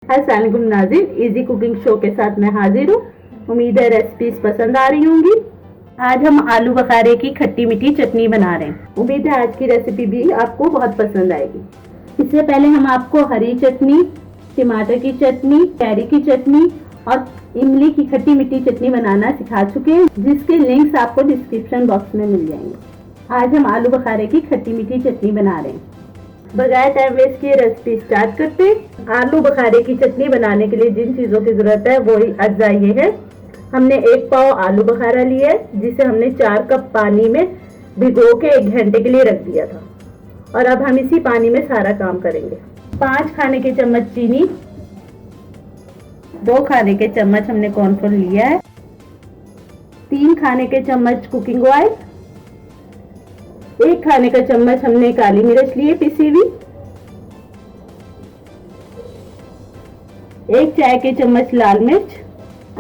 अस्सलाम वालेकुम नाज़रीन, इजी कुकिंग शो के साथ मैं हाजिर हूँ। उम्मीद है रेसिपीज पसंद आ रही होंगी। आज हम आलू बखारे की खट्टी मीठी चटनी बना रहे हैं। उम्मीद है आज की रेसिपी भी आपको बहुत पसंद आएगी। इससे पहले हम आपको हरी चटनी, टमाटर की चटनी, कैरी की चटनी और इमली की खट्टी मीठी चटनी बनाना सिखा चुके हैं, जिसके लिंक्स आपको डिस्क्रिप्शन बॉक्स में मिल जाएंगे। आज हम आलू बखारे की खट्टी मीठी चटनी बना रहे हैं। बगैर टाइम वेस्ट किए रेसिपी स्टार्ट करते हैं। आलू बखारे की चटनी बनाने के लिए जिन चीज़ों की ज़रूरत है वही अज्जा ये है। हमने 1 पाव आलू बखारा लिया है, जिसे हमने 4 कप पानी में भिगो के 1 घंटे के लिए रख दिया था, और अब हम इसी पानी में सारा काम करेंगे। 5 खाने के चम्मच चीनी, 2 खाने के चम्मच हमने कॉर्नफ्लोर लिया है, 3 खाने के चम्मच कुकिंग ऑयल, 1 खाने का चम्मच हमने काली मिर्च लिए पिसी हुई, 1 चाय के चम्मच लाल मिर्च,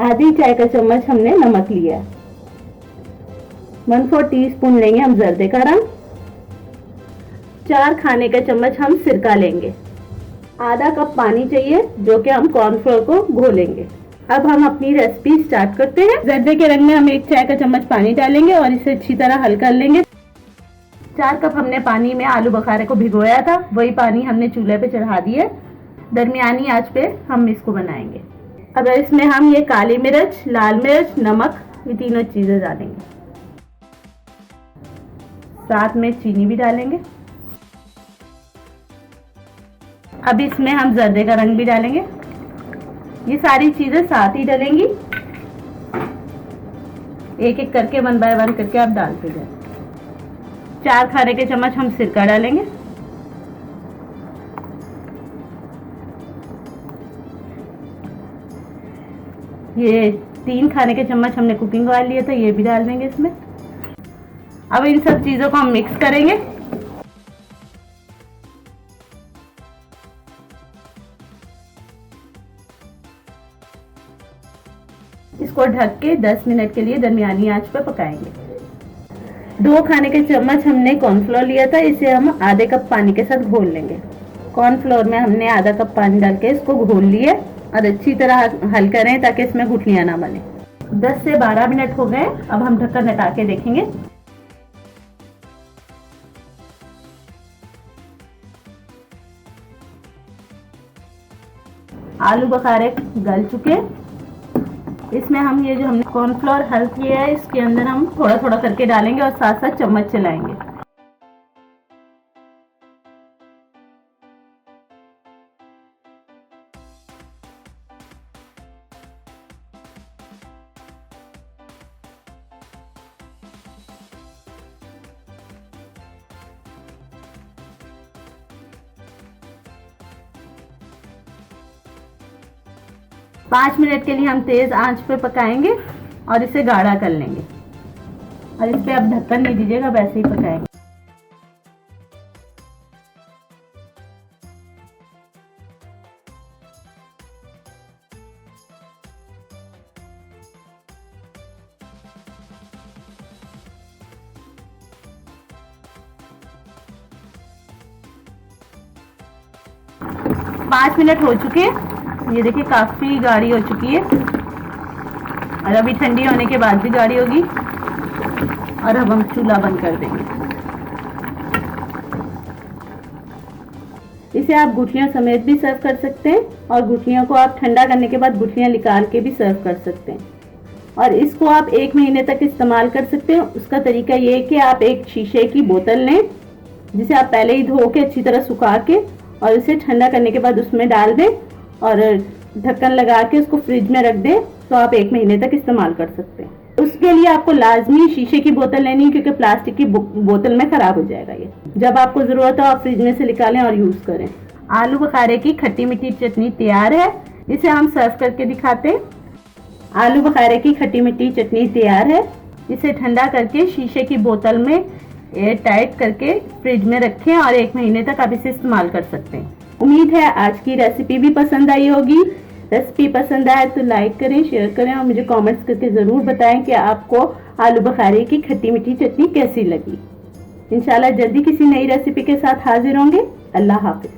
आधी चाय का चम्मच हमने नमक लिया है, 1/4 टीस्पून लेंगे हम जर्दे का रंग, 4 खाने का चम्मच हम सिरका लेंगे, आधा कप पानी चाहिए जो कि हम कॉर्नफ्लोर को घोलेंगे। अब हम अपनी रेसिपी स्टार्ट करते हैं। जर्दे के रंग में हम 1 चाय का चम्मच पानी डालेंगे और इसे अच्छी तरह हल कर लेंगे। 4 कप हमने पानी में आलू बखारे को भिगोया था, वही पानी हमने चूल्हे पे चढ़ा दिया। दरमियानी आंच पे हम इसको बनाएंगे। अब इसमें हम ये काली मिर्च, लाल मिर्च, नमक, ये तीनों चीजें डालेंगे, साथ में चीनी भी डालेंगे। अब इसमें हम जर्दे का रंग भी डालेंगे। ये सारी चीजें साथ ही डलेंगी, एक एक करके 1 बाय 1 करके आप डालते जाए। 4 खाने के चम्मच हम सिरका डालेंगे, ये 3 खाने के चम्मच हमने कुकिंग ऑयल लिया था, ये भी डाल देंगे इसमें। अब इन सब चीजों को हम मिक्स करेंगे। इसको ढक के 10 मिनट के लिए दरमियानी आंच पर पकाएंगे। 2 खाने के चम्मच हमने कॉर्नफ्लोर लिया था, इसे हम आधे कप पानी के साथ घोल लेंगे। कॉर्नफ्लोर में हमने आधा कप पानी डाल के इसको घोल लिया और अच्छी तरह हल करें ताकि इसमें गुठलियां ना बने। 10 से 12 मिनट हो गए। अब हम ढक्कन हटा के देखेंगे। आलू बखारे गल चुके। इसमें हम ये जो हमने कॉर्नफ्लोर हल किया है, इसके अंदर हम थोड़ा थोड़ा करके डालेंगे और साथ साथ चम्मच चलाएंगे। पाँच मिनट के लिए हम तेज आंच पे पकाएंगे और इसे गाढ़ा कर लेंगे, और इस पे अब ढक्कन नहीं दीजिएगा, वैसे ही पकाएंगे। पाँच मिनट हो चुके हैं। ये देखिए काफी गाढ़ी हो चुकी है, और अभी ठंडी होने के बाद भी गाढ़ी होगी। और अब हम चूल्हा बंद कर देंगे। इसे आप गुठलियों समेत भी सर्व कर सकते हैं, और गुठलियों को आप ठंडा करने के बाद गुठलियां निकाल के भी सर्व कर सकते हैं, और इसको आप 1 महीने तक इस्तेमाल कर सकते हैं। उसका तरीका ये है कि आप एक शीशे की बोतल लें, जिसे आप पहले ही धो के अच्छी तरह सुखा के और इसे ठंडा करने के बाद उसमें डाल दें और ढक्कन लगा के उसको फ्रिज में रख दें, तो आप 1 महीने तक इस्तेमाल कर सकते हैं। उसके लिए आपको लाजमी शीशे की बोतल लेनी है, क्योंकि प्लास्टिक की बोतल में खराब हो जाएगा ये। जब आपको जरूरत हो आप फ्रिज में से निकालें और यूज करें। आलू बखारे की खट्टी मीठी चटनी तैयार है। इसे हम सर्व करके दिखाते हैं। आलू बखारे की खट्टी मीठी चटनी तैयार है। इसे ठंडा करके शीशे की बोतल में एयर टाइट करके फ्रिज में रखें, और 1 महीने तक आप इसे इस्तेमाल कर सकते हैं। उम्मीद है आज की रेसिपी भी पसंद आई होगी। रेसिपी पसंद आए तो लाइक करें, शेयर करें, और मुझे कमेंट्स करके ज़रूर बताएं कि आपको आलू बखारे की खट्टी मीठी चटनी कैसी लगी। इंशाल्लाह जल्दी किसी नई रेसिपी के साथ हाजिर होंगे। अल्लाह हाफिज।